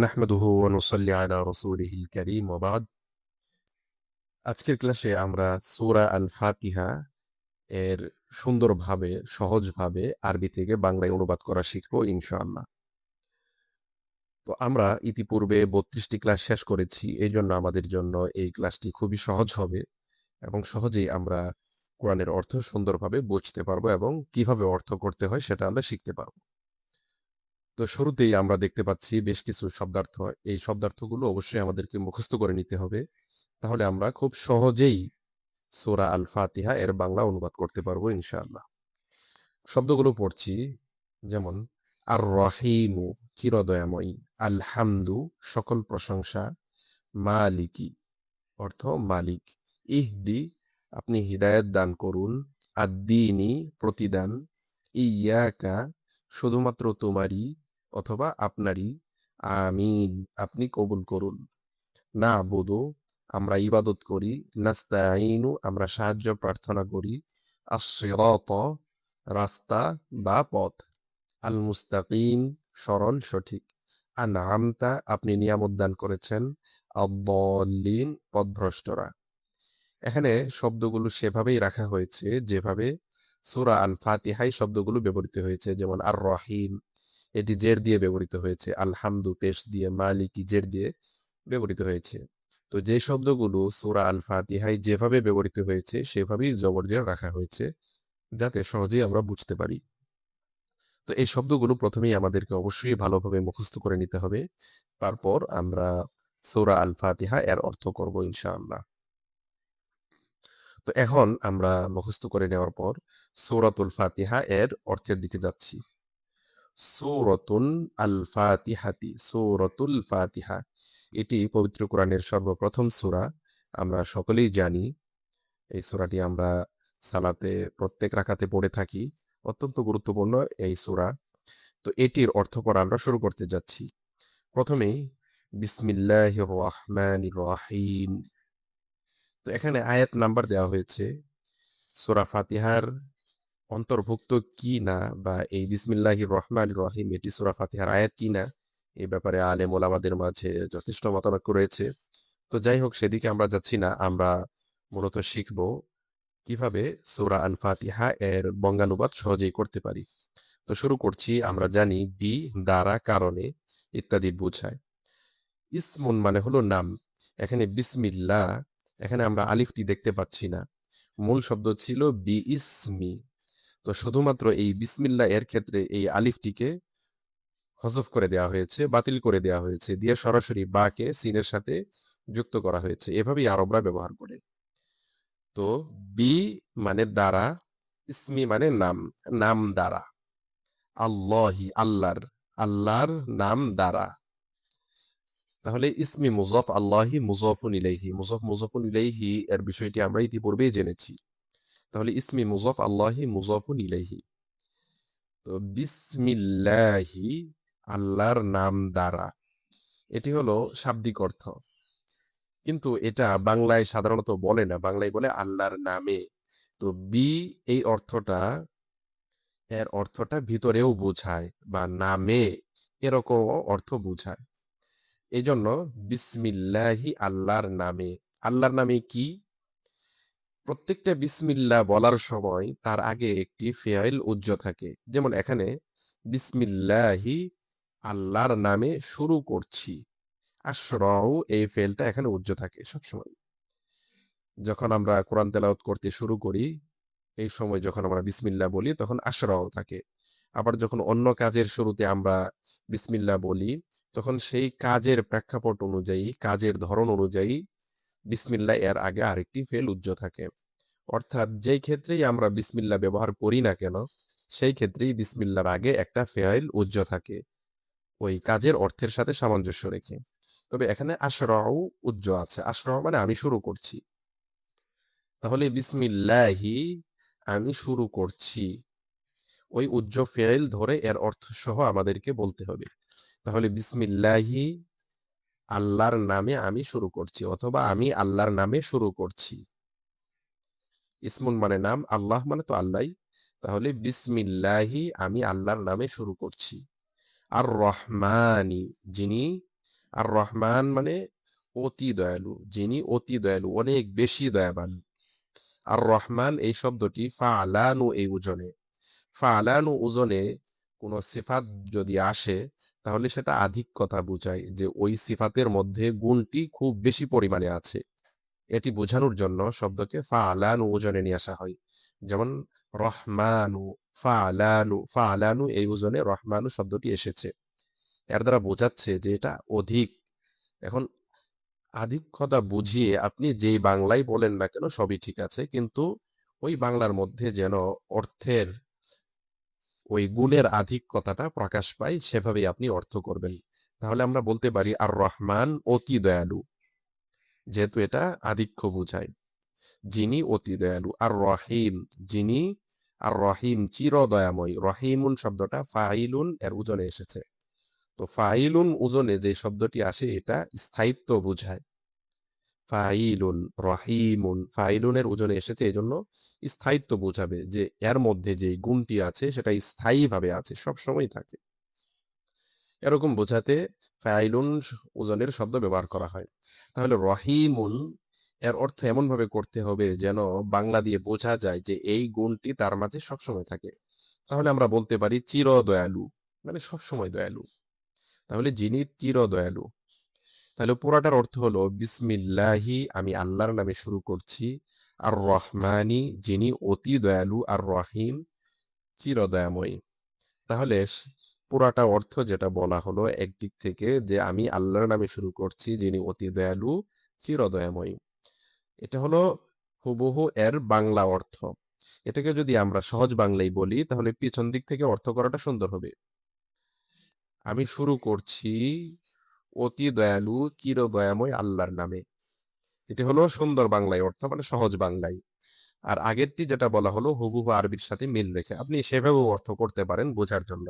নাহমাদুহু ওয়া নুসাল্লি আলা রাসূলিহিল কারীম ওয়া বা'দ। আজকের ক্লাসে আমরা সূরা আল ফাতিহা এর সুন্দরভাবে সহজভাবে আরবি থেকে বাংলায় অনুবাদ করা শিখব ইনশাআল্লাহ। তো আমরা ইতিপূর্বে ৩২ টি ক্লাস শেষ করেছি। এজন্য আমাদের জন্য এই ক্লাসটি খুবই সহজ হবে এবং সহজেই আমরা কোরআনের অর্থ সুন্দরভাবে বুঝতে পারবো এবং কিভাবে অর্থ করতে হয় সেটা আমরা শিখতে পারব। তো শুরুতেই আমরা দেখতে পাচ্ছি বেশ কিছু শব্দার্থ। এই শব্দার্থগুলো অবশ্যই আমাদেরকে মুখস্থ করে নিতে হবে। তাহলে আমরা খুব সহজেই সূরা আল ফাতিহা এর বাংলা অনুবাদ করতে পারবো ইনশাআল্লাহ। শব্দগুলো পড়ছি, যেমন আর রহিমু চিরদয়াময়ী, আল হামদু সকল প্রশংসা, মালিকি অর্থ মালিক, ইহদি আপনি হিদায়াত দান করুন, আদ্দিনি প্রতিদান, ইয়াকা শুধুমাত্র তোমারই অথবা আপনারই, আমিন আপনি কবুল করুন, না বুধু আমরা ইবাদত করি, নাস্তাইনু আমরা সাহায্য প্রার্থনা করি, আস-সিরাত রাস্তা বা পথ, আল মুস্তাকিম সরল সঠিক, আনআমতা আপনি নিয়ামত দান করেছেন, আদ-দাল্লিন পথভ্রষ্টরা। এখানে শব্দগুলো সেভাবেই রাখা হয়েছে যেভাবে সূরা আল ফাতিহায় শব্দগুলো ব্যবহৃত হয়েছে। যেমন আর রহিম এটি জের দিয়ে ব্যবহৃত হয়েছে, আল হামদু পেশ দিয়ে, মালিকি জের দিয়ে ব্যবহৃত হয়েছে। তো যে শব্দগুলো সূরা আল ফাতিহায় যেভাবে ব্যবহৃত হয়েছে সেভাবেই জবর-জের রাখা হয়েছে, যাতে সহজেই আমরা বুঝতে পারি। তো এই শব্দগুলো প্রথমেই আমাদেরকে অবশ্যই ভালোভাবে মুখস্থ করে নিতে হবে। তারপর আমরা সূরা আল ফাতিহা এর অর্থ করব ইনশাআল্লাহ। তো এখন আমরা মুখস্থ করে নেওয়ার পর সূরাতুল ফাতিহা এর অর্থের দিকে যাচ্ছি। সূরাতুন আল ফাতিহাতি, সূরাতুল ফাতিহা এটি পবিত্র কোরআনের সর্বপ্রথম সূরা। আমরা সকলেই জানি এই সূরাটি আমরা সালাতে প্রত্যেক রাকাতে পড়ে থাকি। অত্যন্ত গুরুত্বপূর্ণ এই সূরা। তো এটির অর্থ পড়া আমরা শুরু করতে যাচ্ছি। প্রথমেই বিসমিল্লাহির রহমানির রহিম। তো এখানে আয়াত নাম্বার দেওয়া হয়েছে। সূরা ফাতিহার অন্তর্ভুক্ত কি না বা এই বিসমিল্লাহির রহমানির রহিম এটি সূরা ফাতিহার আয়াত কি না, এ ব্যাপারে আলেম ওলামাদের মাঝে যথেষ্ট মতানৈক্য রয়েছে। তো যাই হোক সেদিকে আমরা যাচ্ছি না। আমরা মূলত শিখব কিভাবে সূরা আল ফাতিহা এর বঙ্গানুবাদ সহজেই করতে পারি। তো শুরু করছি। আমরা জানি বি দ্বারা, কারণে ইত্যাদি বোঝায়। ইসমুন মানে হলো নাম। এখানে বিসমিল্লাহ, এখানে আমরা আলিফটি দেখতে পাচ্ছি না। মূল শব্দ ছিল বি ইসমি। তো শুধুমাত্র এই বিসমিল্লাহ এর ক্ষেত্রে এই আলিফটিকে হযফ করে দেওয়া হয়েছে, বাতিল করে দেওয়া হয়েছে, দিয়ে সরাসরি বাকে সিনের সাথে যুক্ত করা হয়েছে। এভাবেই আরবরা ব্যবহার করে। তো বি মানে দ্বারা, ইসমি মানে নাম, নাম দ্বারা, আল্লাহি আল্লাহর, আল্লাহর নাম দ্বারা। তাহলে ইসমি মুযফ, আল্লাহি মুযফুন ইলাইহি, মুযফ মুযফুন ইলাইহি এর বিষয়টি আমরা ইতিপূর্বেই জেনেছি। তাহলে ইসমি মুযফ, আল্লাহি মুযফুন ইলাইহি। তো বিসমিল্লাহি আল্লাহর নাম দ্বারা, এটি হলো শাব্দিক অর্থ। কিন্তু এটা বাংলায় সাধারণত বলে না, বাংলায় বলে আল্লাহর নামে। তো বি এই অর্থটা, এর অর্থটা ভিতরেও বোঝায় বা নামে এরকম অর্থ বোঝায়। এই জন্য বিসমিল্লাহি আল্লাহর নামে। আল্লাহর নামে কি? প্রত্যেকটা বিসমিল্লাহ বলার সময় তার আগে একটি ফেয়াইল উজ্জ থাকে। যেমন এখানে বিসমিল্লাহি আল্লাহর নামে শুরু করছি। আশরাউ এই ফেলটা এখানে উজ্জ থাকে সবসময়। যখন আমরা কোরআন তেলাওয়াত করতে শুরু করি, এই সময় যখন আমরা বিসমিল্লাহ বলি তখন আশরাউ থাকে। আবার যখন অন্য কাজের শুরুতে আমরা বিসমিল্লাহ বলি, তখন সেই কাজের প্রেক্ষাপট অনুযায়ী, কাজের ধরন অনুযায়ী বিসমিল্লাহ এর আগে আরেকটি ফেল উজ্জ থাকে। অর্থাৎ যেই ক্ষেত্রেই আমরা বিসমিল্লাহ ব্যবহার করি না কেন, সেই ক্ষেত্রেই বিসমিল্লাহর আগে একটা ফেইল উজ্জ থাকে, ওই কাজের অর্থের সাথে সামঞ্জস্য রেখে। তবে এখানে আশরাউ উজ্জ আছে। আশরাউ মানে আমি শুরু করছি। তাহলে বিসমিল্লাহি আমি শুরু করছি, ওই উজ্জ ফেইল ধরে এর অর্থ সহ আমাদেরকে বলতে হবে। তাহলে বিসমিল্লাহি আল্লাহর নামে আমি শুরু করছি, অথবা আমি আল্লাহর নামে শুরু করছি। ইসমুন মানে নাম, আল্লাহ মানে তো আল্লাহই। তাহলে বিসমিল্লাহি আমি আল্লাহর নামে শুরু করছি। আর রহমানি যিনি আর রহমান মানে অতি দয়ালু, যিনি অতি দয়ালু, অনেক বেশি দয়াবান। আর রহমান এই শব্দটি ফালানু এই ওজনে, ফালানু ওজনে কোন সিফাত যদি আসে তাহলে সেটা আধিক্যতা বোঝায়, যে ওই সিফাতের মধ্যে গুণটি খুব বেশি পরিমাণে আছে। এটি বোঝানোর জন্য শব্দকে ফালানু ওজনে নিয়ে আসা হয়। যেমন রহমানু, ফালানু, ফালানু এই ওজনে রহমানু শব্দটি এসেছে। এর দ্বারা বোঝাচ্ছে যে এটা অধিক। এখন আধিক্যতা বুঝিয়ে আপনি যেই বাংলায় বলেন না কেন সবই ঠিক আছে, কিন্তু ওই বাংলার মধ্যে যেন অর্থের ওই গুণের আধিক্যতাটা প্রকাশ পায়, সেভাবেই আপনি অর্থ করবেন। তাহলে আমরা বলতে পারি আর রহমান অতি দয়ালু, যেহেতু এটা আধিক্য বুঝায়। যিনি অতি দয়ালু। আর রহিম, যিনি, আর রহিম চির দয়াময়। রহিমুন শব্দটা ফাইলুন এর ওজনে এসেছে। তো ফাইলুন ওজনে যে শব্দটি আসে এটা স্থায়িত্ব বুঝায়। ফাইলুন, রহিমুন, ফাইলুনের ওজনে এসেছে এই জন্য স্থায়িত্ব বোঝাবে, যে এর মধ্যে যে গুণটি আছে সেটা স্থায়ীভাবে আছে, সব সময় থাকে। এরকম বোঝাতে ফাইলুন ওজনের শব্দ ব্যবহার করা হয়। তাহলে রহিমুন এর অর্থ এমন ভাবে করতে হবে যেন বাংলা দিয়ে বোঝা যায় যে এই গুণটি তার মাঝে সবসময় থাকে। তাহলে আমরা বলতে পারি চির দয়ালু, মানে সবসময় দয়ালু। তাহলে যিনি চির দয়ালু, তাহলে পুরাটার অর্থ হলো বিসমিল্লাহি, আমি আল্লাহর নামে শুরু করছি, আর রহমানি, যিনি অতি দয়ালু, আর রহিম চির দয়াময়ী। তাহলে পুরাটা অর্থ যেটা বলা হলো একদিক থেকে, যে আমি আল্লাহর নামে শুরু করছি যিনি অতি দয়ালু চির দয়াময়ী, এটা হলো হুবহু এর বাংলা অর্থ। এটাকে যদি আমরা সহজ বাংলায় বলি তাহলে পিছন দিক থেকে অর্থ করাটা সুন্দর হবে। আমি শুরু করছি অতি দয়ালু চির দয়াময় আল্লাহর নামে। এটি হলো সুন্দর বাংলায় অর্থ, মানে সহজ বাংলায়। আর আগেরটি যেটা বলা হলো হুবহু আরবির সাথে মিল রেখে, আপনি সেভাবেও অর্থ করতে পারেন বোঝার জন্য।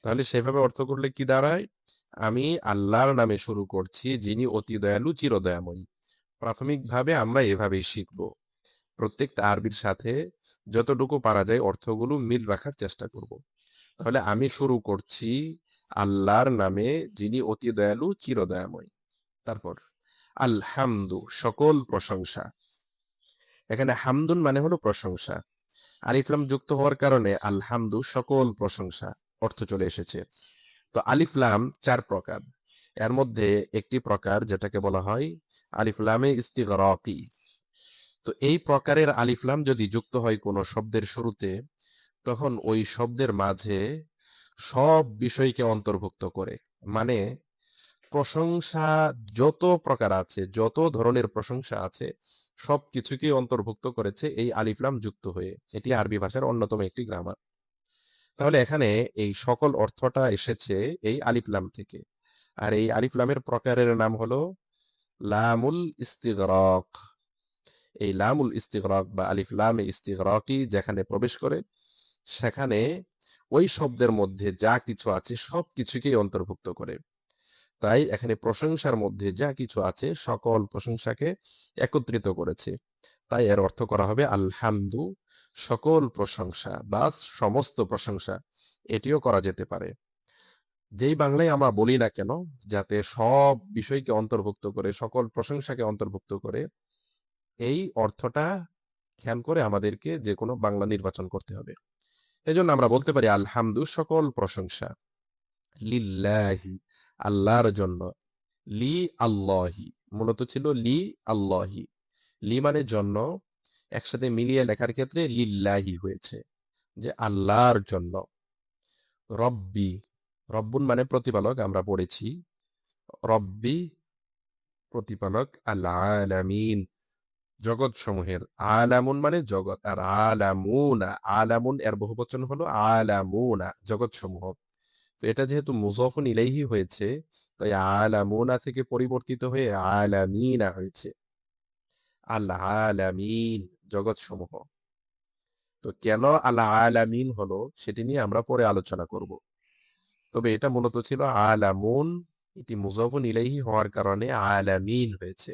তাহলে সেভাবে অর্থ করলে কি দাঁড়ায়? আমি আল্লাহর নামে শুরু করছি যিনি অতি দয়ালু চিরদয়াময়ী। প্রাথমিকভাবে আমরা এভাবেই শিখব। প্রত্যেকটা আরবির সাথে যতটুকু পারা যায় অর্থগুলো মিল রাখার চেষ্টা করব। তাহলে আমি শুরু করছি আল্লাহর নামে যিনি অতি দয়ালু চিরদয়াময়। তারপর আলহামদু, সকল প্রশংসা। এখানে হামদুন মানে হলো প্রশংসা। আলিফ লাম যুক্ত হওয়ার কারণে আলহামদু সকল প্রশংসা অর্থ চলে এসেছে। তো আলিফ লাম চার প্রকার। এর মধ্যে একটি প্রকার যেটাকে বলা হয় আলিফ লামে ইস্তিগরাকি। তো এই প্রকারের আলিফ লাম যদি যুক্ত হয় কোনো শব্দের শুরুতে, তখন ওই শব্দের মাঝে সব বিষয়কে অন্তর্ভুক্ত করে। মানে প্রশংসা যত প্রকার আছে, যত ধরনের প্রশংসা আছে, সব কিছুকেই অন্তর্ভুক্ত করেছে এই আলিফ লাম যুক্ত হয়ে। এটি আরবি ভাষার অন্যতম একটি গ্রামার। তাহলে এখানে এই সকল অর্থটা এসেছে এই আলিফ লাম থেকে। আর এই আলিফ লামের প্রকারের নাম হলো লামুল ইস্তিগরাক। এই লামুল ইস্তিগরাক বা আলিফ লামে ইস্তিগরাকি যেখানে প্রবেশ করে, সেখানে ওই শব্দের মধ্যে যা কিছু আছে সব কিছুকেই অন্তর্ভুক্ত করে। তাই এখানে প্রশংসার মধ্যে যা কিছু আছে সকল প্রশংসাকে একত্রিত করেছে। তাই এর অর্থ করা হবে আলহামদু, সকল প্রশংসা বা সমস্ত প্রশংসা। এটিও করা যেতে পারে। যেই বাংলায় আমরা বলি না কেন, যাতে সব বিষয়কে অন্তর্ভুক্ত করে, সকল প্রশংসাকে অন্তর্ভুক্ত করে, এই অর্থটা খেয়াল করে আমাদেরকে যে কোনো বাংলা নির্বাচন করতে হবে। এজন্য আমরা বলতে পারি আলহামদু, সকল প্রশংসা, লিল্লাহি, আল্লাহর জন্য, লি আল্লাহি, মূলত ছিল লি আল্লাহি। লি মানে জন্য, একসাথে মিলিয়ে লেখার ক্ষেত্রে লিল্লাহি হয়েছে, যে আল্লাহর জন্য। রব্বি, রব্বুন মানে প্রতিপালক, আমরা পড়েছি। রব্বি প্রতিপালক, আল আলামিন জগৎ সমূহের। আলামুন মানে জগৎ, আর আলামুনা, আলামুন এর বহুবচন হলো আলামুনা, জগৎ সমূহ। তো এটা যেহেতু মুযফুন ইলাইহি হয়েছে, তাই আলামুনা থেকে পরিবর্তিত হয়ে আলামিনা হয়েছে। আল আলামিন জগৎ সমূহ। তো কেন আল আলামিন হলো সেটি নিয়ে আমরা পরে আলোচনা করব। তবে এটা মূলত ছিল আলামুন, এটি মুযফুন ইলাইহি হওয়ার কারণে আলামিন হয়েছে।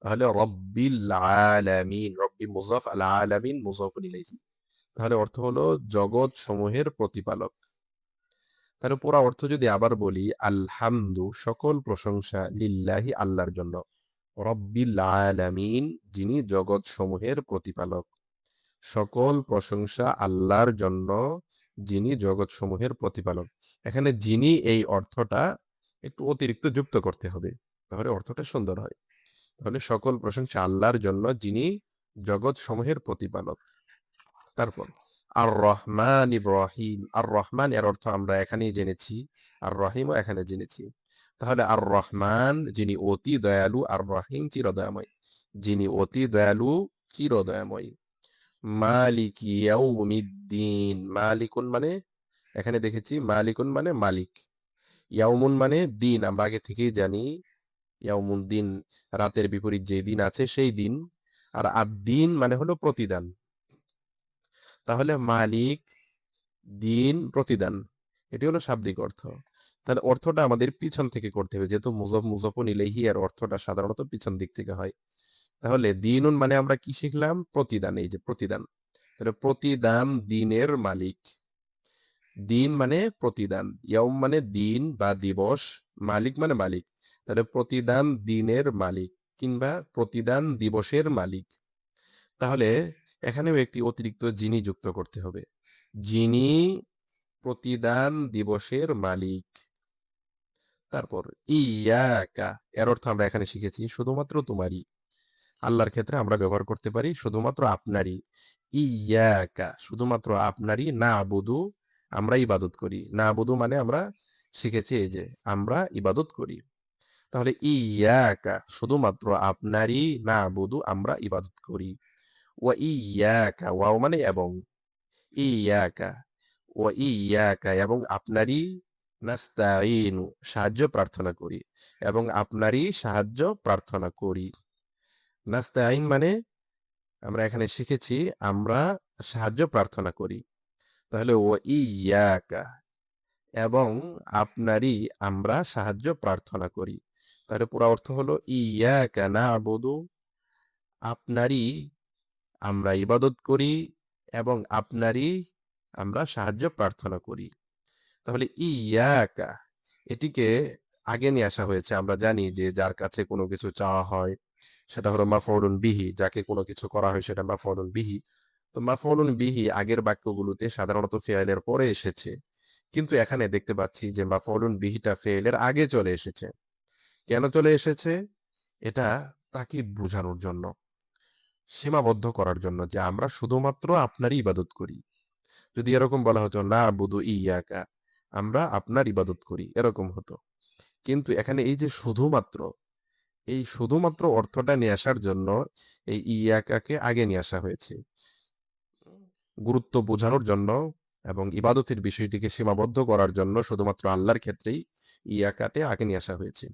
তাহলে রব্বিল আলামিন, রব্বি মুযফ, আল আলামিন মুযফুন ইলাইহি। তাহলে অর্থ হলো জগৎ সমূহের প্রতিপালক। তাহলে পুরা অর্থ যদি আবার বলি, আলহামদু সকল প্রশংসা, লিল্লাহি আল্লাহর জন্য, রব্বিল আলামিন যিনি জগৎ সমূহের প্রতিপালক। সকল প্রশংসা আল্লাহর জন্য যিনি জগৎ সমূহের প্রতিপালক। এখানে যিনি এই অর্থটা একটু অতিরিক্ত যুক্ত করতে হবে, তাহলে অর্থটা সুন্দর হয়। তাহলে সকল প্রশংসা আল্লাহর জন্য যিনি জগৎ সমূহের প্রতিপালক। তারপর আর রহমান ইব্রাহিম, আর রহমান এর অর্থ আমরা এখানেই জেনেছি, আর রহিমও এখানে জেনেছি। তাহলে আর রহমান যিনি অতি দয়ালু, আর রহিম চিরদয়াময়, যিনি অতি দয়ালু চিরদয়াময়। মালিক ইয়াউমিদ্দিন, মালিকুন মানে এখানে দেখেছি মালিকুন মানে মালিক, ইয়াউমুন মানে দিন, আমরা আগে থেকেই জানি ইয়াউমুন দিন রাতের বিপরীত যে দিন আছে সেই দিন, আর আদ-দিন মানে হলো প্রতিদান। তাহলে মালিক, দিন, প্রতিদান, এটি হলো শাব্দিক অর্থ। তাহলে অর্থটা আমাদের পিছন থেকে করতে হবে, যেহেতু মুজফ মুজফুন ইলাইহি এর অর্থটা সাধারণত পিছন দিক থেকে হয়। তাহলে দিনুন মানে আমরা কি শিখলাম? প্রতিদান, এই যে প্রতিদান। তাহলে প্রতিদান দিনের মালিক, দিন মানে প্রতিদান, ইয়াউম মানে দিন বা দিবস, মালিক মানে মালিক। তাহলে প্রতিদান দিনের মালিক কিংবা প্রতিদান দিবসের মালিক। তাহলে এখানেও একটি অতিরিক্ত যিনি যুক্ত করতে হবে, যিনি প্রতিদান দিবসের মালিক। তারপর ইয়াকা, এর অর্থ আমরা এখানে শিখেছি শুধুমাত্র তোমারই। আল্লাহর ক্ষেত্রে আমরা ব্যবহার করতে পারি শুধুমাত্র আপনারই। ইয়াকা শুধুমাত্র আপনারই, না আবুদু আমরা ইবাদত করি, না আবুদু মানে আমরা শিখেছি এই যে আমরা ইবাদত করি। তাহলে ইয়াকা শুধুমাত্র আপনারই, না আবুদু আমরা ইবাদত করি। ওয়া ইয়াকা, ওয়াও মানে এবং, ইয়াকা ওয়া ইয়াকা এবং আপনারই, নাস্তাঈনু সাহায্য প্রার্থনা করি, এবং আপনারই সাহায্য প্রার্থনা করি। নাস্তাঈন মানে আমরা এখানে শিখেছি আমরা সাহায্য প্রার্থনা করি। তাহলে ও ইয়াকা এবং আপনারই আমরা সাহায্য প্রার্থনা করি। তাহলে পুরো অর্থ হলো ইয়াকা না'বুদু, আপনারই আমরা ইবাদত করি এবং আপনারই আমরা সাহায্য প্রার্থনা করি। তাহলে ইয়াকা এটিকে আগে নিয়ে আসা হয়েছে। আমরা জানি যে যার কাছে কোনো কিছু চাওয়া হয় সেটা হলো মাফউলুন বিহি, যাকে কোনো কিছু করা হয় সেটা মাফউলুন বিহি। তো মাফউলুন বিহি আগের বাক্যগুলোতে সাধারণত ফেয়েলের পরে এসেছে, কিন্তু এখানে দেখতে পাচ্ছি যে মাফউলুন বিহিটা ফেয়েলের আগে চলে এসেছে। কেন চলে এসেছে? এটা তাকিদ বোঝানোর জন্য, সীমাবদ্ধ করার জন্য যে আমরা শুধুমাত্র আপনারই ইবাদত করি। যদি এরকম বলা হতো না বুধু ইয়াকা, আমরা আপনার ইবাদত করি, এরকম হতো। কিন্তু এখানে এই যে শুধুমাত্র, এই শুধুমাত্র অর্থটা নিয়ে আসার জন্য এই ইয়াকাকে আগে নিয়ে আসা হয়েছে, গুরুত্ব বোঝানোর জন্য এবং ইবাদতের বিষয়টিকে সীমাবদ্ধ করার জন্য শুধুমাত্র আল্লাহর ক্ষেত্রেই ইয়াকাতে আগে নিয়ে আসা হয়েছে।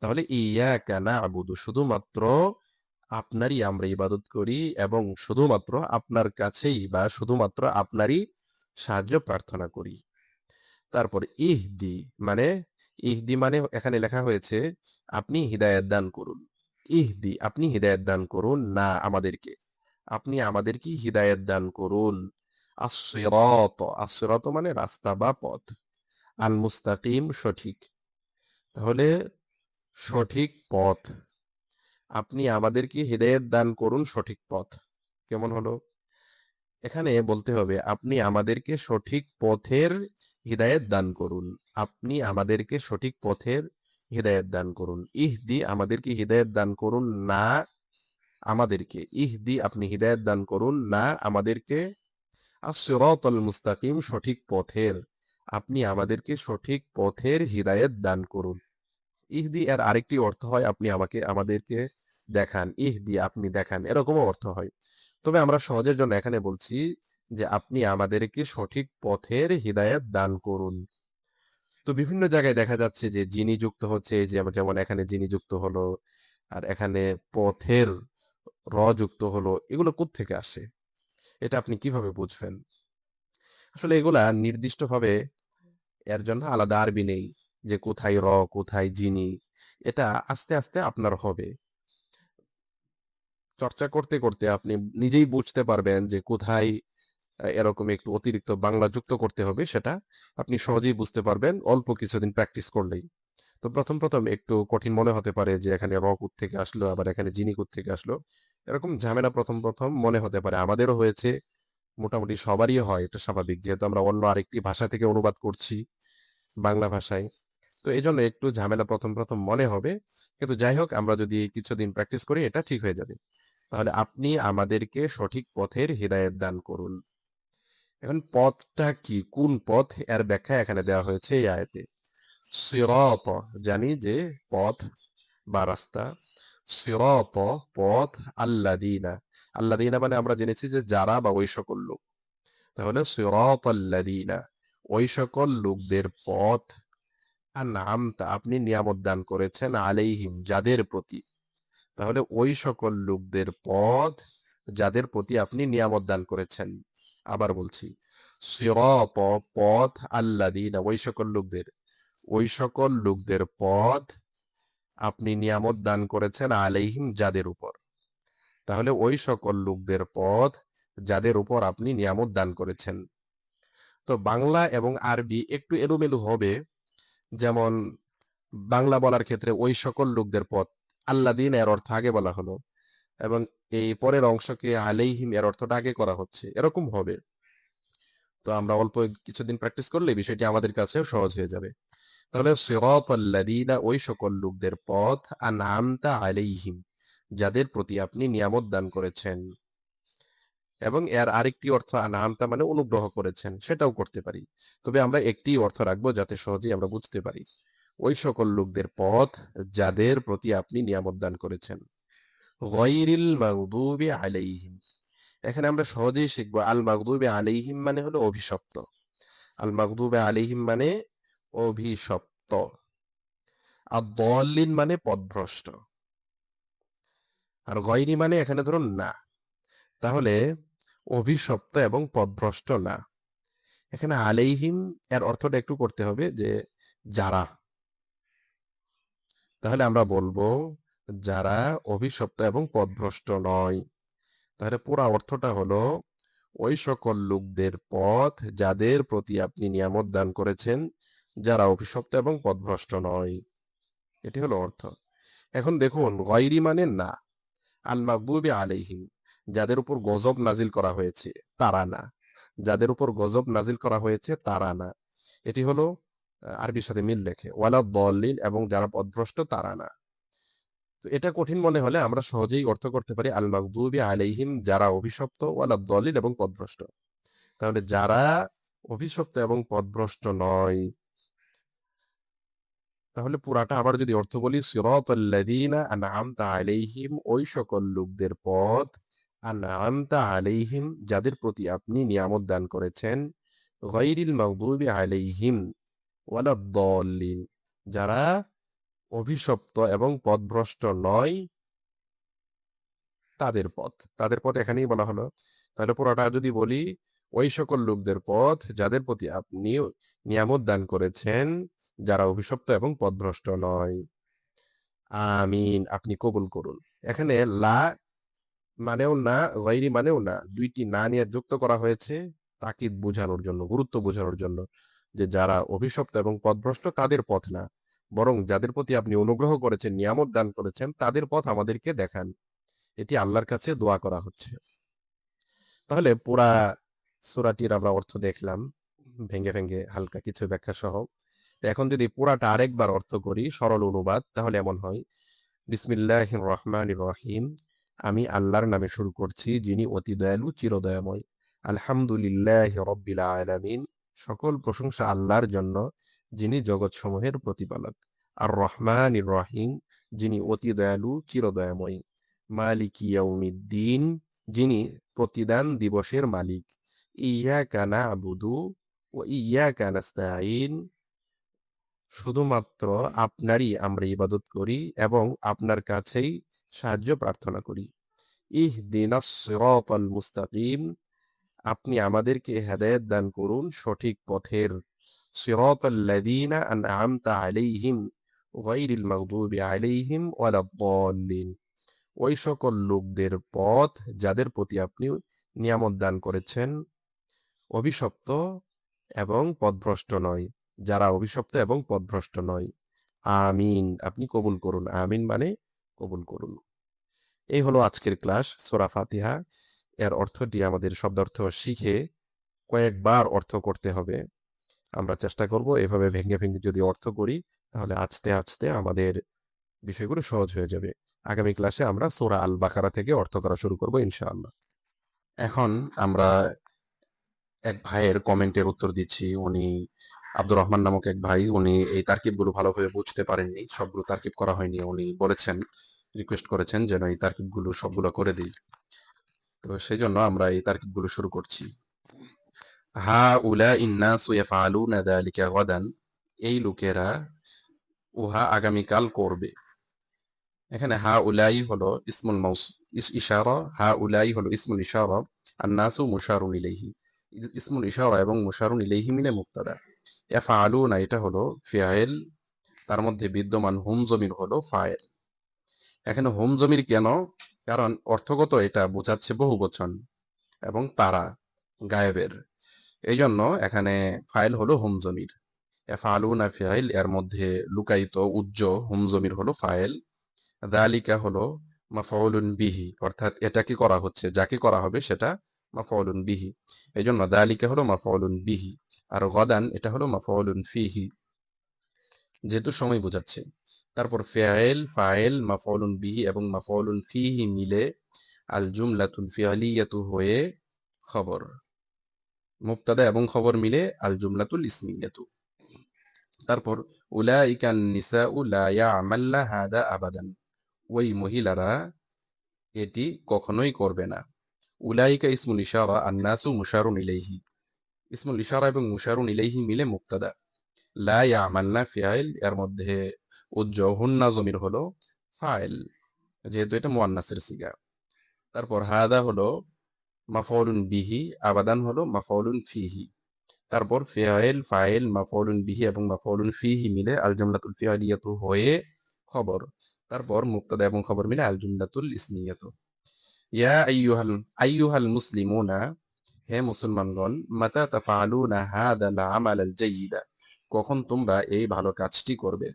তাহলে ইয়াকা না'বুদু শুধুমাত্র আপনারই আমরা ইবাদত করি এবং শুধুমাত্র আপনার কাছেই বা শুধুমাত্র আপনারই সাহায্য প্রার্থনা করি। তারপর ইহদি মানে, ইহদি মানে এখানে লেখা হয়েছে আপনি হিদায়াত দান করুন। ইহদি আপনি হিদায়াত দান করুন, না আমাদেরকে, আপনি আমাদেরকে হিদায়াত দান করুন। আস-সিরাত, আস-সিরাত মানে রাস্তা বা পথ, আল মুস্তাকিম সঠিক। তাহলে সঠিক পথ, আপনি আমাদেরকে হিদায়াত দান করুন সঠিক পথ। কেমন হলো? এখানে বলতে হবে আপনি আমাদেরকে সঠিক পথের হিদায়াত দান করুন, আপনি আমাদেরকে সঠিক পথের হিদায়াত দান করুন। ইহদি আমাদেরকে হিদায়াত দান করুন, না আমাদেরকে, ইহদি আপনি হিদায়াত দান করুন, না আমাদেরকে, আস-সিরাতাল মুস্তাকিম সঠিক পথের, আপনি আমাদেরকে সঠিক পথের হিদায়াত দান করুন। ইহদি এর আরেকটি অর্থ হয় আপনি আমাকে আমাদেরকে দেখান, ইহদি আপনি দেখান, এরকমও অর্থ হয়। তবে আমরা সহজের জন্য এখানে বলছি যে আপনি আমাদেরকে সঠিক পথের হিদায়াত দান করুন। তো বিভিন্ন জায়গায় দেখা যাচ্ছে যে যিনি যুক্ত হচ্ছে, এই যে যেমন এখানে যিনি যুক্ত হলো, আর এখানে পথের যুক্ত হলো, এগুলো কোত্থেকে আসে? এটা আপনি কিভাবে বুঝবেন? আসলে এগুলা নির্দিষ্টভাবে এর জন্য আলাদা আরবি নেই যে কোথায় কোথায় যিনি। এটা আস্তে আস্তে আপনার হবে। চর্চা করতে করতে আপনি নিজেই বুঝতে পারবেন যে কোথায় এরকম একটু অতিরিক্ত বাংলা যুক্ত করতে হবে, সেটা আপনি সহজেই বুঝতে পারবেন অল্প কিছুদিন প্র্যাকটিস করলেই। তো প্রথম একটু কঠিন মনে হতে পারে যে এখানে র থেকে আসলো, আবার এখানে জিনি থেকে আসলো। এরকম ঝামেলা প্রথম মনে হতে পারে। আমাদেরও হয়েছে, মোটামুটি সবারই হয়, এটা স্বাভাবিক। যেহেতু আমরা অন্য আরেকটি ভাষা থেকে অনুবাদ করছি বাংলা ভাষায়। তো এজন্য একটু ঝামেলা প্রথম মনে হবে। কিন্তু যাই হোক, আমরা যদি কিছুদিন প্র্যাকটিস করি এটা ঠিক হয়ে যাবে। তাহলে আপনি আমাদেরকে সঠিক পথের হিদায়াত দান করুন। এখন পথটা কি, কোন পথ, এর ব্যাখ্যা এখানে দেওয়া হয়েছে এই আয়াতে। সিরাত, জানি যে পথ বা রাস্তা। সিরাত, পথ। আল্লাযীনা, আল্লাযীনা মানে আমরা জেনেছি যে যারা বা ওই সকল লোক। তাহলে সিরাত আল্লাযীনা, ওই সকল লোকদের পথ। আনআমতা, আপনি নিয়ামত দান করেছেন, আলাইহিম, যাদের প্রতি। তাহলে ওই সকল লোকদের পথ যাদের প্রতি আপনি নিয়ামত দান করেছেন। আবার বলছি, সিরাত, পথ। আল্লাযীনা, ওই সকল লোকদের, ওই সকল লোকদের পথ আপনি নিয়ামত দান করেছেন, আলাইহিম, যাদের উপর। তাহলে ওই সকল লোকদের পথ যাদের উপর আপনি নিয়ামত দান করেছেন। তো বাংলা এবং আরবি একটু এলোমেলো হবে। যেমন বাংলা বলার ক্ষেত্রে ওই সকল লোকদের পথ, আল্লাযীন এর অর্থ আগে বলা হলো, এবং এই পরের অংশকে আলাইহিম এর অর্থটা আগে করা হচ্ছে, এরকম হবে। তো আমরা অল্প কিছুদিন প্র্যাকটিস করলে বিষয়টি আমাদের কাছেও সহজ হয়ে যাবে। তাহলে সিরাতাল্লাযীনা, ওই সকল লোকদের পথ, আনআমতা আলাইহিম, যাদের প্রতি আপনি নিয়ামত দান করেছেন। এবং এর আরেকটি অর্থ আনআমতা মানে অনুগ্রহ করেছেন, সেটাও করতে পারি। তবে আমরা একটি অর্থ রাখবো যাতে সহজেই আমরা বুঝতে পারি। ওই সকল লোকদের পথ যাদের প্রতি আপনি নিয়ামত দান করেছেন। গায়রিল মাগদুবি আলাইহিম, এখানে আমরা সহজেই শিখবো আল মাগদুবি আলাইহিম মানে হলো অভিশপ্ত। আল মাগদুবি আলাইহিম মানে অভিশপ্ত। আদ-দাল্লিন মানে পথভ্রষ্ট। আর গয়রি মানে এখানে ধরুন না। তাহলে অভিশপ্ত এবং পথভ্রষ্ট না। এখানে আলাইহিম এর অর্থটা একটু করতে হবে যে যারা। তাহলে আমরা বলবো যারা অভিশপ্ত এবং পথভ্রষ্ট নয়। তাহলে পুরা অর্থটা হলো ওই সকল লোকদের পথ যাদের প্রতি আপনি নিয়ামত দান করেছেন, যারা অভিশপ্ত এবং পথভ্রষ্ট নয়। এটি হলো অর্থ। এখন দেখুন, গয়রি মানে না। আল মাগদুবি আলাইহিম, যাদের উপর গজব নাজিল করা হয়েছে তারা না। যাদের উপর গজব নাজিল করা হয়েছে তারা না। এটি হলো আরবির সাথে মিল রেখে ওয়ালা দলিল, এবং যারা পথভ্রষ্ট তারা না। তো এটা কঠিন মনে হলে আমরা সহজেই অর্থ করতে পারি আল মাগদুবি আলাইহিম, যারা অভিশপ্ত, ওয়ালা দলিল, এবং পথভ্রষ্ট। তাহলে যারা অভিশপ্ত এবং পথভ্রষ্ট নয়। তাহলে পুরাটা আবার যদি অর্থ বলি, সিরাতাল্লাযীনা আনআমতা আলাইহিম, ওই সকল লোকদের পথ, আনআমতা আলাইহিম, যাদের প্রতি আপনি নিয়ামত দান করেছেন, গায়রিল মাগদুবি আলাইহিম ওয়ালাদ-দাল্লিন, যারা অভিশপ্ত এবং পথভ্রষ্ট নয়, তাদের পথ। তাদের পথ এখানেই বলা হলো। তাহলে পুরোটা যদি বলি, ওই সকল লোকদের পথ যাদের প্রতি আপনি নিয়ামত দান করেছেন, যারা অভিশপ্ত এবং পথভ্রষ্ট নয়। আমিন, আপনি কবুল করুন। এখানে লা মানেও না, গায়রি মানেও না, দুইটি না নিয়ে যুক্ত করা হয়েছে তাকিদ বোঝানোর জন্য, গুরুত্ব বোঝানোর জন্য, যে যারা অভিশপ্ত এবং পথভ্রষ্ট তাদের পথ না, বরং যাদের প্রতি আপনি অনুগ্রহ করেছেন, নিয়ামত দান করেছেন, তাদের পথ আমাদেরকে দেখান। এটি আল্লাহর কাছে দোয়া করা হচ্ছে। তাহলে পুরা সূরাটির আমরা অর্থ দেখলাম, ভেঙে হালকা কিছু ব্যাখ্যা সহ। তো এখন যদি পুরাটা আরেকবার অর্থ করি, সরল অনুবাদ, তাহলে এমন হয়, বিসমিল্লাহির রহমানির রহিম, আমি আল্লাহর নামে শুরু করছি, যিনি অতি দয়ালু, চিরদয়াময়। আলহামদুলিল্লাহি রাব্বিল আলামিন, সকল প্রশংসা আল্লাহর জন্য, যিনি জগৎসমূহের প্রতিপালক। আর রহমানির রহিম, যিনি অতি দয়ালু, চিরদয়াময়। মালিকি ইয়াউমিদ্দিন, যিনি প্রতিদান দিবসের মালিক। ইয়াকা না'বুদু ওয়া ইয়াকা নাস্তাঈন, শুধুমাত্র আপনারই আমরা ইবাদত করি এবং আপনার কাছেই সাহায্য প্রার্থনা করি। ইহদিনাস সিরাতাল মুস্তাকিম, আপনি আমাদেরকে হেদায়েত দান করুন সঠিক পথের। সিরাতাল্লাযীনা আনআমতা আলাইহিম গায়রিল মাগদুবি আলাইহিম ওয়ালাদ-দাল্লিন, ওই সকল লোকদের পথ যাদের প্রতি আপনি নিয়ামত দান করেছেন, অভিশপ্ত এবং পথভ্রষ্ট নয়, যারা অভিশপ্ত এবং পথভ্রষ্ট নয়। আমিন, আপনি কবুল করুন। আমিন মানে কবুল করুন। এই হলো আজকের ক্লাস সূরা ফাতিহা। এর অর্থটি আমাদের শব্দার্থ শিখে কয়েকবার অর্থ করতে হবে। আমরা চেষ্টা করব এভাবে ভেঙে ভেঙে যদি অর্থ করি, তাহলে আস্তে আস্তে আমাদের বিষয়গুলো সহজ হয়ে যাবে। আগামী ক্লাসে আমরা সূরা আল বাকারা থেকে অর্থ করা শুরু করব ইনশাআল্লাহ। এখন আমরা এক ভাইয়ের কমেন্টের উত্তর দিচ্ছি। উনি আব্দুর রহমান নামক এক ভাই, উনি এই তারকিবগুলো ভালোভাবে বুঝতে পারেননি, সবগুলো তারকিব করা হয়নি। উনি বলেছেন, রিকোয়েস্ট করেছেন যেন এই তারকিবগুলো সবগুলো করে দিই। তো সেই জন্য আমরা এই তারকিবগুলো শুরু করছি। হা উলা ইন্নাসু ইয়াফআলুনা যালিকা গাদান, এই লোকেরা উহা আগামীকাল করবে। এখানে হা উলাই হলো ইসমুল ইশারা, হা উলাই হলো ইসমুল ইশারা, আর নাসু মুশারুন ইলাইহি। ইসমুল ইশারা এবং মুশারুন ইলাইহি মিলে মুক্তাদা। ইয়াফআলুনা এটা হলো ফিআইল, তার মধ্যে বিদ্যমান হুম জমির হলো ফাইল। এখানে হুম জমির কেন? কারণ অর্থগত এটা বোঝাচ্ছে বহু বচন এবং তারা গায়েবের। এই জন্য এখানে ফাইল হলো হুম জমির। ইয়াফআলুনা ফিআইল, এর মধ্যে লুকায়িত উজ্জ হুম জমির হলো ফাইল। দালিকা হলো মাফউলুন বিহি, অর্থাৎ এটা কি করা হচ্ছে, যাকে করা হবে সেটা মাফউলুন বিহি। এই জন্য দালিকা হলো মাফউলুন বিহি। আর গদান এটা হলো মাফউলুন ফিহি, যেহেতু সময় বোঝাচ্ছে। তারপর ফেআইল, ফাইল, মাফউলুন বিহি এবং মাফউলুন ফিহি মিলে আল জুমলাতুল ফিআলিয়াতু হয়ে খবর। মুবতাদা এবং খবর মিলে আল জুমলাতুল ইসমিয়াতু। তারপর উলাইকান নিসাউ লা ইয়ামাল্না হাদা আবাদান, ওই মহিলারা এটি কখনোই করবে না। উলাইকা ইসমুল ইশারা, আন্নাসু মুশারুন ইলাইহি। ইসমুল ইশারা এবং মুশারুন ইলাইহি মিলে মুক্তাদা। লা ইয়ামালনা ফিআইল, এর মধ্যে হুন্না জমির হলো ফাইল, যেহেতু এটা মুয়ান্নাসের সিগা। তারপর হাদা হলো মাফউলুন বিহি, আবাদান হলো মাফউলুন ফিহি। তারপর ফিআইল, ফাইল, মাফউলুন বিহি এবং মাফউলুন ফিহি মিলে আল জুমলাতুল ফিআলিয়াতু হয়ে খবর। তারপর মুক্তাদা এবং খবর মিলে আল জুমলাতুল ইসমিয়াতু। ইয়া আইয়ুহাল মুসলিমুনা, হে মুসলমানগণ, মাতা তাফআলুনা হাদাল আমালাল জাইয়িদা, কখন তোমরা এই ভালো কাজটি করবে।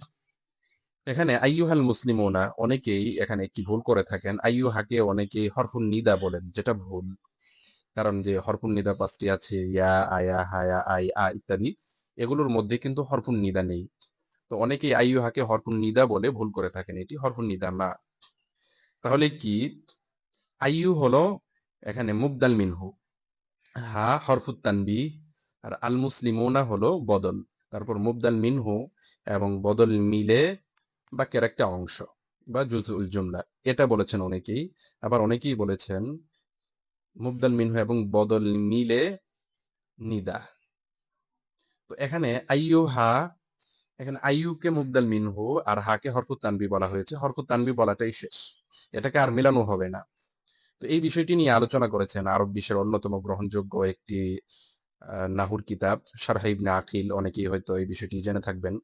এখানে আইয়ুহাল মুসলিমুনা, অনেকেই এখানে একটি ভুল করে থাকেন। আইয়ুহাকে অনেকেই হরফুন নিদা বলেন, যেটা ভুল। কারণ যে হরফুন নিদা পাঁচটি আছে, ইয়া, আয়া, হায়া, আই, আ ইত্যাদি, এগুলোর মধ্যে কিন্তু হরফুন নিদা নেই। তো অনেকেই আইয়ুহাকে হরফুন নিদা বলে ভুল করে থাকেন, এটি হরফুন নিদা না। তাহলে কি? আইয়ু হলো এখানে মুবদাল মিনহু, হা হরফুত তানবিহ, আর আল মুসলিমুনা হলো বদল। তারপর মুবদাল মিনহু এবং বদল মিলে বাক্যের একটা অংশ বা জুজউল জুমলা, এটা বলেছেন অনেকেই। আবার অনেকেই বলেছেন মুবদাল মিনহু এবং বদল মিলে নিদা। তো এখানে আইয়ুহা, এখানে আইয়ুকে মুবদাল মিনহু আর হাকে হরফুত তানবি বলা হয়েছে। হরফুত তানবি বলাটাই শেষ, এটাকে আর মিলানো হবে না। তো এই বিষয়টি নিয়ে আলোচনা করেছেন আরব বিশ্বের অন্যতম গ্রহণযোগ্য একটি নাহুর কিতাব শারহ ইবনে আকিল, অনেকেই হয়তো এই বিষয়টি জেনে থাকবেন।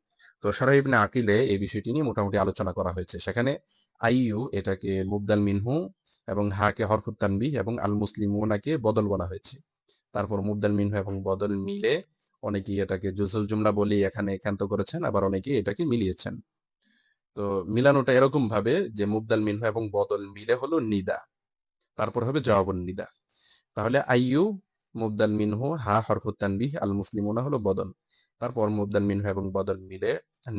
তো শারহ ইবনে আকিলে এই বিষয়টি নিয়ে মোটামুটি আলোচনা করা হয়েছে। সেখানে আইয়ু এটাকে মুবদাল মিনহু এবং হাকে হরফুত তানবিহ এবং আল মুসলিমুনাকে বদল বলা হয়েছে। তারপর মুবদাল মিনহু এবং বদল মিলে অনেকেই এটাকে জুজুল জুমলা বলে এখানে একান্ত করেছেন, আবার অনেকেই এটাকে মিলিয়েছেন। তো মিলানোটা এরকম ভাবে যে মুবদাল মিনহু এবং বদল মিলে হলো নিদা, তারপর হবে জওয়াবুন নিদা। তাহলে আইয়ু মুবদাল মিনহু, হা হরফুত তানবিহ, আল মুসলিমুনা হলো বদল, তারপর মুবদাল মিনহু এবং বদল মিলে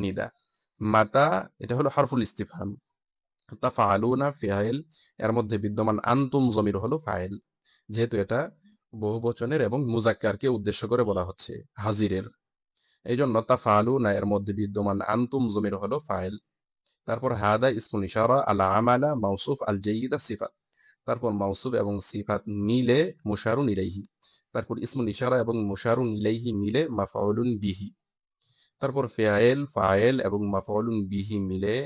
নিদা। মাতা এটা হলো হরফুল ইস্তিফহাম। তাফআলুনা ফিআইল, এর মধ্যে বিদ্যমান আনতুম জমির হলো ফাইল, যেহেতু এটা বহুবচনের এবং মুজাক্কারকে উদ্দেশ্য করে বলা হচ্ছে, হাজিরের। এই জন্য তাফআলুনা এর মধ্যে বিদ্যমান আনতুম জমির হলো ফাইল। তারপর হাদা ইসমুল ইশারা, আল আমালা মাউসুফ, আল জাইয়িদা সিফাত। তারপর মাউসুফ এবং সিফাত মিলে মুশারুন ইলাইহি। তারপর ইসমুল ইশারা এবং মুশারুন ইলাইহি মিলে মাফউলুন বিহি। তারপর ফিআইল, ফাইল এবং মাফউলুন বিহি মিলে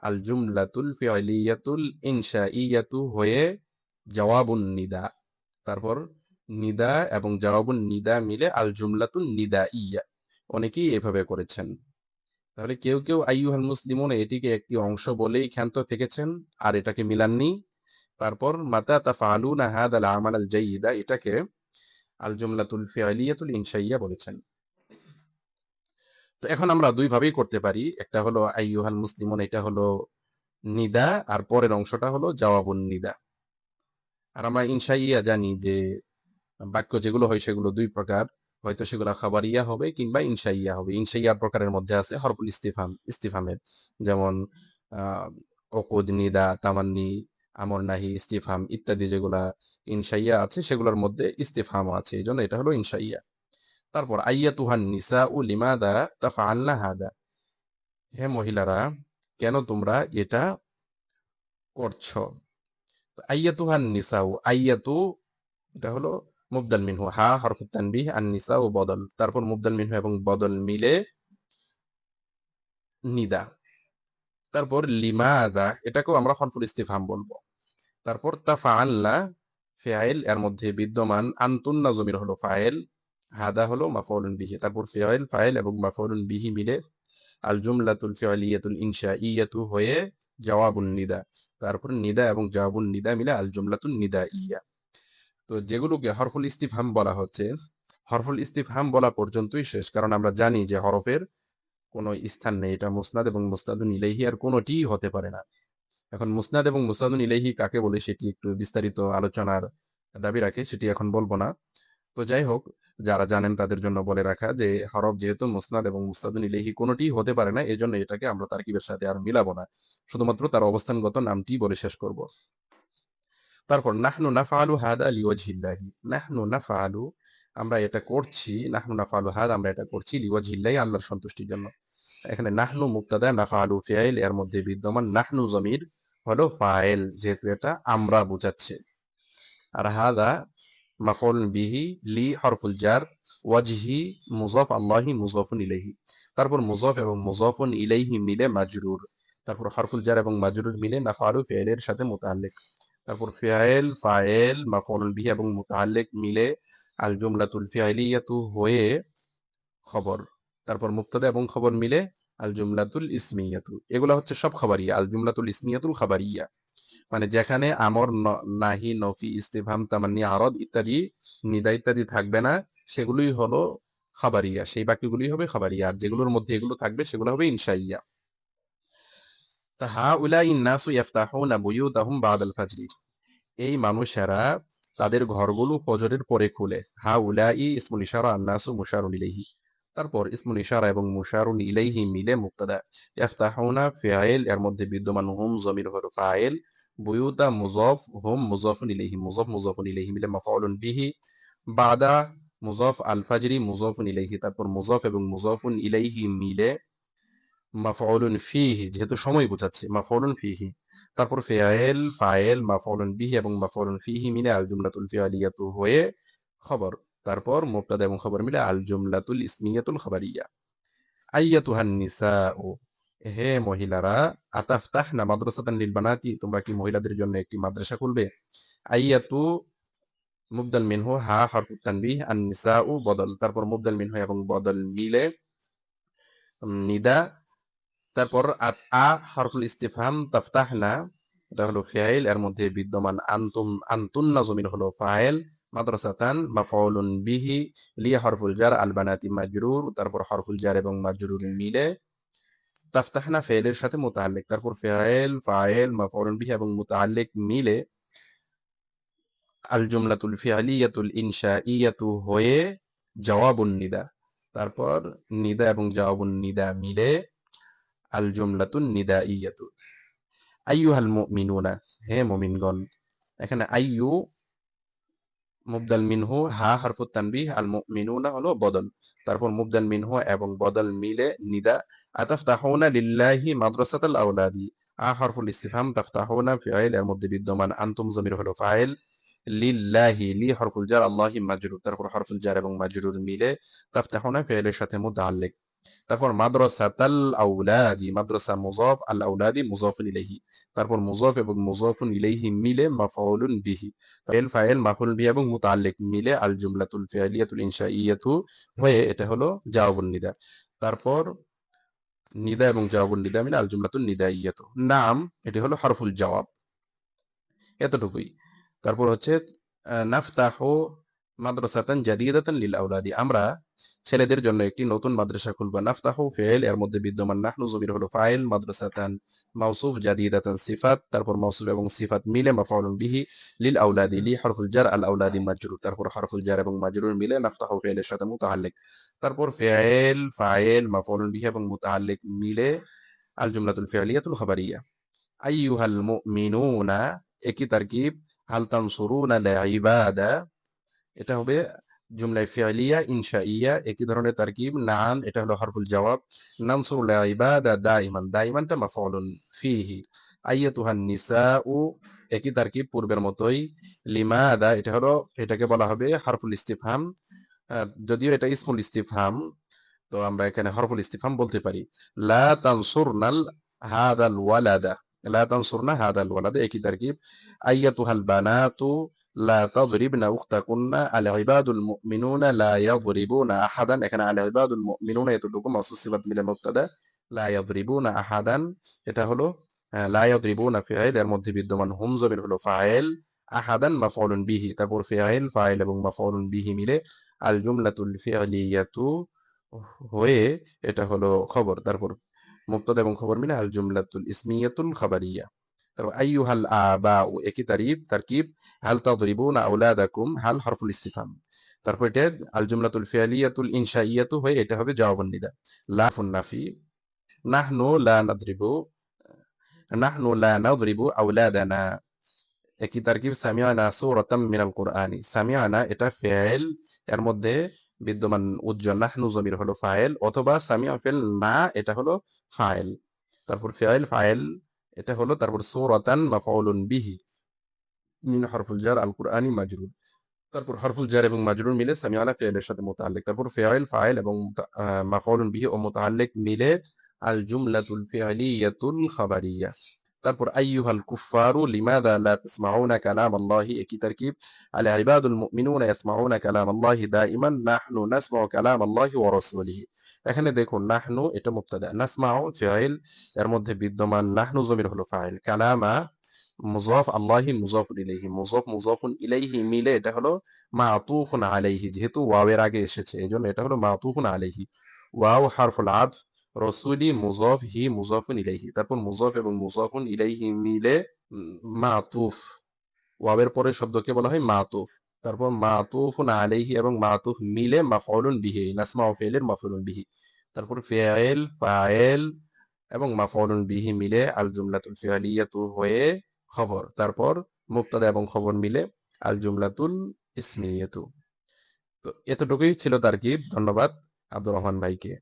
আল জুমলাতুল ফিআলিয়াতুল ইনশাইয়াতু হয়ে জওয়াবুন নিদা। তারপর নিদা এবং জওয়াবুন নিদা মিলে আল জুমলাতুন নিদাইয়া। অনেকেই এভাবে করেছেন। তাহলে কেউ কেউ আইয়ুহাল মুসলিমুন এটিকে একটি অংশ বলেই ক্ষান্ত থেকেছেন আর এটাকে মিলাননি। তারপর মাতা তাফআলুনা হাদাল আমালাল জাইয়িদা, এটাকে আল জুমলাতুল ফি'লিয়াতুল ইনশাইয়া বলেছেন। তো এখন আমরা দুই ভাবেই করতে পারি। একটা হলো আইয়ুহাল মুসলিমুন, এটা হলো নিদা, আর পরের অংশটা হলো জওয়াবুন নিদা। আর আমরা ইনশাইয়া জানি যে বাক্য যেগুলো হয় সেগুলো দুই প্রকার, হয়তো সেগুলো খাবারিয়া হবে কিংবা ইনশাইয়া হবে। ইনশাইয়ার প্রকারের মধ্যে আছে হরফুল ইস্তিফহাম, ইস্তিফহামের, যেমন উকুদ, নিদা, তামান্নি, আমর, নাহি, ইস্তিফহাম ইত্যাদি যেগুলা ইনশাইয়া আছে সেগুলোর মধ্যে ইস্তিফহামও আছে, এই জন্য এটা হলো ইনশাইয়া। তারপর আইয়াতুহান নিসাউ লিমাদা তাফআলনা হাদা, হে মহিলারা কেন তোমরা এটা করছো। আইয়াতুহান নিসাউ, আইয়াতু এটা হলো মুবদাল মিনহু, হা হরফুত তানবিহ, আন নিসাউ বদল, তারপর মুবদাল মিনহু এবং বদল মিলে নিদা। তারপর লিমাদা, এটাকেও আমরা হরফুল ইস্তিফহাম বলবো। তারপর তাফআলনা ফেআইল, এর মধ্যে বিদ্যমান আনতুন্না জমির হলো ফাইল, হাদা হলো মাফউলুন বিহি। তারপর ফেআইল, ফাইল এবং মাফউলুন বিহি মিলে আল জুমলাতুল ফি'লিয়াতুল ইনশাইয়াতু হয়ে জওয়াবুন নিদা। তারপর নিদা এবং জওয়াবুন নিদা মিলে আল জুমলাতুন নিদাইয়া। তো যেগুলোকে হরফুল ইস্তিফহাম বলা হচ্ছে, হরফুল ইস্তিফহাম বলা পর্যন্তই শেষ, কারণ আমরা জানি যে হরফের কোনো স্থান নেই, এটা মুসনাদ এবং মুস্তাদুন ইলাইহি আর কোনোটিই হতে পারে না। এখন মুসনাদ এবং মুস্তাদুন ইলাইহি কাকে বলে সেটি একটু বিস্তারিত আলোচনার দাবি রাখে, সেটি এখন বলবো না। তো যাই হোক, যারা জানেন তাদের জন্য বলে রাখা যে হরফ যেহেতু মুসনাদ এবং মুস্তাদুন ইলাইহি কোনোটিই হতে পারে না, এজন্য এটাকে আমরা তারকিবের সাথে আর মিলাবো না, শুধুমাত্র তার অবস্থানগত নামটি বলে শেষ করব। তারপর নাহনু নাফআলু হাদা লিওয়াজহিল্লাহি, নাহনু নাফআলু আমরা এটা করছি, নাহনু নাফআলু হাদা আমরা এটা করছি লিওয়াজহিল্লাহি আল্লাহর সন্তুষ্টির জন্য। এখানে নাহনু মুবতাদা, নাফআলু ফাইল, এর মধ্যে বিদ্যমান নাহনু জমির হলো ফাইল, যেহেতু এটা আমরা বোঝাচ্ছে। আর হাদা মাফউল বিহি, লি হরফুল জার, ওয়াজহি মুজাফ, আল্লাহি মুজাফুন ইলাইহি। তারপর মুজাফ এবং মুজাফুন ইলাইহি মিলে মাজরুর। তারপর হরফুল জার এবং মাজরুর মিলে নাফআলু ফাইলের সাথে মুতাআল্লিক। তারপর ফিআইল, ফাইল, মাফউল বিহি এবং মুতাআল্লিক মিলে আল জুমলাতুল ফিআলিয়াতু হয়ে খবর। তারপর মুবতাদা এবং খবর মিলে আল জুমলাতুল ইসমিয়াতু। এগুলা হচ্ছে সব খাবারিয়া, আল জুমলাতুল ইসমিয়াতুল খাবারিয়া, মানে যেখানে আমর, নাহি, নফি, ইস্তিফহাম, তামান্নি, আরদ ইত্যাদি, নিদা ইত্যাদি থাকবে না, সেগুলোই হলো খাবারিয়া, সেই বাক্যগুলোই হবে খাবারিয়া। আর যেগুলোর মধ্যে এগুলো থাকবে সেগুলো হবে ইনশাইয়া। তা হাউলাই নাসু ইয়াফতাহুনা বুয়ুতাহুম বাদাল ফাজরি, এই মানুষেরা তাদের ঘরগুলো ফজরের পরে খুলে। হাউলাই ইসমুল ইশারা, আন নাসু মুশারুন ইলাইহি। তারপর ইসমুল ইশারা এবং মুশারুন ইলাইহি মিলে মুবতাদা, ইয়াফতাহুনা ফাইল, এর মধ্যে বিদ্যমান হুম জমির হলো ফাইল, বুয়ুতা মুজাফ, হুম মুজাফুন ইলাইহি, মুজাফ মুজাফুন ইলাইহি মিলে মাফউলুন বিহি, বাদা মুজাফ, আল ফাজরি মুজাফুন ইলাইহি। তারপর মুজাফ এবং মুজাফুন ইলাইহি মিলে মাফউলুন ফিহি, যেহেতু সময় বোঝাচ্ছে মাফউলুন ফিহি। তারপর ফাইল, ফাইল, মাফউলুন বিহি এবং মাফউলুন ফিহি মিলে আল জুমলাতুল ফিআলিয়াতু হয়ে খবর। তারপর মুবতাদা এবং খবর মিলে আল জুমলাতুল ইসমিয়াতুল খাবারিয়া। আইয়াতুহান নিসাউ, হে মহিলারা, আতাফতাহনা মাদ্রাসাতান লিল বানাতি, তোমরা কি মহিলাদের জন্য একটি মাদ্রাসা খুলবে। আইয়াতু মুবদাল মিনহু, হা হরফুত তানবিহ, আন নিসাউ বদল, তারপর মুবদাল মিনহু এবং বদল মিলে নিদা। তারপর আ হরফুল ইস্তিফহাম, তাফতাহনা এটা হলো ফাইল, এর মধ্যে বিদ্যমান আনতুম, আনতুন্না জমির হলো ফাইল, মাদ্রাসাতান মাফউলুন বিহি, লি হরফুল জার, আল বানাতি মাজরুর। তারপর হরফুল জার এবং মাজরুর মিলে তাফতাহনা ফাইলের সাথে মুতাআল্লিক। তারপর ফাইল, ফাইল, মাফউলুন বিহি এবং মুতাআল্লিক মিলে আল জুমলাতুল ফিআলিয়াতুল ইনশাইয়াতু হয়ে জওয়াবুন নিদা। তারপর নিদা এবং জওয়াবুন নিদা মিলে আল জুমলাতুন নিদাইয়াতু। আইয়ুহাল মুমিনুনা, হে মুমিনগণ। এখানে আইয়ু মুবদাল মিনহু, হা হরফুত তানবিহ, আল মুমিনুনা হলো বদল, তারপর মুবদাল মিনহু এবং বদল মিলে নিদা। আতাফতাহুনা লিল্লাহি মাদ্রাসাতাল আওলাদি, আ হরফুল ইস্তিফহাম, তাফতাহুনা ফাইল, এর মধ্যে বিদ্যমান আনতুম জমির হলো ফাইল, লিল্লাহি, লি হরফুল জার, আল্লাহি মাজরুর। তারপর হরফুল জার এবং মাজরুর মিলে তাফতাহুনা ফাইলের সাথে মুতাআল্লিক। তারপর মাদ্রাসাতাল আওলাদি, মাদ্রাসা মুজাফ, আল আওলাদি মুজাফুন ইলাইহি। তারপর মুজাফ এবং মুজাফুন ইলাইহি মিলে মাফউলুন বিহি, ফাইল, ফাইল, মাফউলুন বিহি এবং মুতাআল্লিক মিলে আল জুমলাতুল ফিআলিয়াতুল ইনশাইয়াতু হয়ে এটা হলো জাওয়াবুন নিদা। তারপর নিদা এবং জাওয়াবুন নিদা মিলে আল জুমলাতুন নিদাইয়াতু। নাম, এটি হলো হরফুল জওয়াব, এতটুকুই। তারপর হচ্ছে নাফতাহু মাদ্রাসাতান জাদিদাতান লিল আওলাদি, আমরা ছেলেদের জন্য একটি নতুন মাদ্রাসা খুলব। নাফতাহু ফি'ল, এর মধ্যে বিদ্যমান নাহনু জমির হলো ফাইল, মাদ্রাসাতান মাউসুফ, জাদিদাতান সিফাত, তারপর মাউসুফ এবং সিফাত মিলে মাফউলুন বিহি, লিল আওলাদি লি হরফুল জার, আল আওলাদি মাজরুর, তারপর হরফুল জার এবং মাজরুর মিলে নাফতাহু ফি'লের সাথে মুতাআল্লিক, তারপর ফি'ল ফাইল মাফউলুন বিহি এবং মুতাআল্লিক মিলে আল জুমলাতুল ফি'লিয়াতুল খাবারিয়া। আইয়ুহাল মুমিনুনা, একই তারকিব, হাল তানসুরুনা লাইবাদা, এটা হবে জুমলায় ফি'লিয়া ইনশাইয়া, একই ধরনের তারকিব। নাম, এটা হলো হরফুল জবাব। নানসুরু ইবাদা দাইমান, দাইমানটা মাফউলুন ফিহি। আইয়াতুহান নিসাউ, একই তারকিব পূর্বের মতোই। লিমাদা, এটা হলো, এটাকে বলা হবে হরফুল ইস্তিফহাম। যদিও এটা ইসমুল ইস্তিফহাম, তো আমরা এখানে হরফুল ইস্তিফহাম বলতে পারি। লা তানসুরনাল হাদাল ওয়ালাদা, লা তানসুরনা হাদাল ওয়ালাদা, একই তারকিব। আইয়াতুহাল বানাতু লা তাদরিবনা উখতাকুন্না, আল ইবাদুল মুমিনুনা লা ইয়াদরিবুনা আহাদান, এখানে আল ইবাদুল মুমিনুনা এতটুকু মাউসুফ সিফাত মিলে মুবতাদা, লা ইয়াদরিবুনা আহাদান, এটা হলো লা ইয়াদরিবুনা ফি'ল, এর মধ্যে বিদ্যমান হুম জমির হলো ফাইল, আহাদান মাফউলুন বিহি, তারপর ফি'ল ফাইল এবং মাফউলুন বিহি মিলে আল জুমলাতুল ফি'লিয়াতু হয়ে এটা হলো খবর, তারপর মুবতাদা এবং খবর মিলে আল জুমলাতুল ইসমিয়াতুল খাবারিয়া। তারপর আইয়ুহাল আবাউ, একই তারকিব, হাল তাদরিবুনা আওলাদাকুম, হাল হরফুল ইস্তিফহাম, তারপর এটা আল জুমলাতুল ফি'লিয়াতুল ইনশাইয়াতু হয়ে এটা হবে জওয়াবুন নিদা। লা ফুন নাফি, নাহনু লা নাদরিবু, নাহনু লা নাদরিবু আওলাদানা, একই তারকিব। সামিআনা সূরাতাম মিনাল কুরআনি, সামিআনা এটা ফি'ল, এর মধ্যে বিদ্যমান উজ্জ্বল নাহনু জমির হলো ফাইল, অথবা সামিআ ফিল না, এটা হলো ফাইল, তারপর ফি'ল ফাইল এটা হলো, তারপর সূরাতান মাফউলুন বিহি, মিন হরফুল জার, আল কুরআনি মাজরুর, তারপর হরফুল জার এবং মাজরুর মিলে সামিআনা ফি'লের সাথে মুতাআল্লিক, তারপর ফি'ল ফাইল এবং মাফউলুন বিহি ও মুতাআল্লিক মিলে আল জুমলাতুল ফি'লিয়াতুল খাবারিয়া। তারপর আইয়ুহাল কুফফারু লিমাযা লা তাসমাউনা কালাম আল্লাহি, একই তারকিব। আল ইবাদুল মুমিনুনা ইয়াসমাউনা কালাম আল্লাহি দাইমান, নাহনু নাসমাউ কালাম আল্লাহি ওয়া রাসূলিহি, এখানে দেখুন নাহনু এটা মুবতাদা, নাসমাউ ফি'ল, এর মধ্যে বিদ্যমান নাহনু জমির হলো ফাইল, কালামা মুযাফ, আল্লাহি মুযাফুন ইলাইহি, মুযাফুন ইলাইহি মিলে এটা হলো মা'তুফুন আলাইহি, যেহেতু ওয়াওয়ের আগে এসেছে এজন্য এটা হলো মা'তুফুন আলাইহি। ওয়াও হারফুল আতফ, রসুলি মুযাফ, হি মুযাফুন ইলাইহি, তারপর মুযাফ এবং মুযাফুন ইলাইহি মিলে মাতুফ, ওয়াবের পরে শব্দকে বলা হয় মাতুফ, তারপর মাতুফুন আলাইহি এবং মাতুফ মিলে মাফউলুন বিহি, নাসমাউ ফি'লের মাফউলুন বিহি, তারপর ফি'ল ফাইল এবং মাফউলুন বিহি মিলে আল জুমলাতুল ফি'লিয়াতু হয়ে খবর, তারপর মুবতাদা এবং খবর মিলে আল জুমলাতুল ইসমিয়াতু। তো এতটুকুই ছিল তারকিব। ধন্যবাদ আব্দুর রহমান ভাইকে।